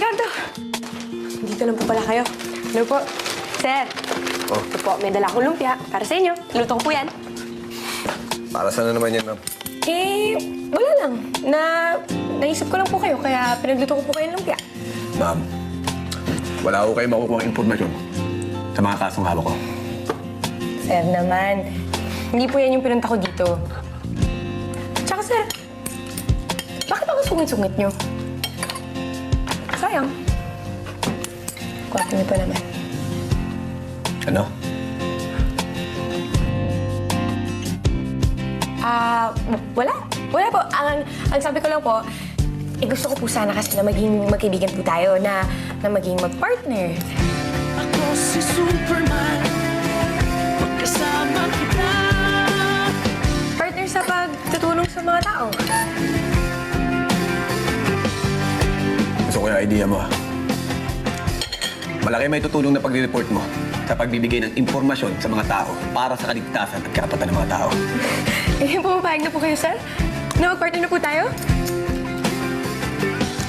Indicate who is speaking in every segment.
Speaker 1: Ricardo! Dito lang po pala kayo. Hello po. Sir.
Speaker 2: Oh.
Speaker 1: Ito po, may dala akong lumpia. Para sa inyo. Luto ko po yan.
Speaker 2: Para saan na naman yan, ma'am?
Speaker 1: Wala lang. Naisip ko lang po kayo, kaya pinagluto ko po kayo ng lumpia.
Speaker 2: Ma'am, wala ko kayo makukuha impormasyon sa mga kasong hawak ko.
Speaker 1: Sir naman, hindi po yan yung pinunta ko dito. Tsaka sir, bakit ako sungit-sungit nyo? Sayang. Kwarto niyo pa naman.
Speaker 2: Ano?
Speaker 1: Wala. Wala po. Ang sabi ko lang po, gusto ko po sana kasi na maging magkaibigan po tayo, na maging mag-partner.
Speaker 3: Ako si Superman, magkasama kita.
Speaker 1: Partner sa pagtutulong sa mga tao.
Speaker 2: Gusto ko yung idea mo, ha? Malaki may tutulong na pagre-report mo sa pagbibigay ng impormasyon sa mga tao para sa kaligtasan at karapatan ng mga tao.
Speaker 1: Pumapayag na po kayo, sir? Na mag-partner na po tayo?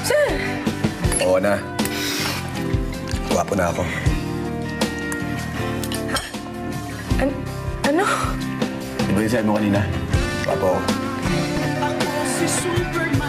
Speaker 1: Sir!
Speaker 2: Oo na. Guwapo na ako.
Speaker 1: Ano?
Speaker 2: Di ba yung sabi mo kanina? Guwapo ako.
Speaker 3: Ako si Superman.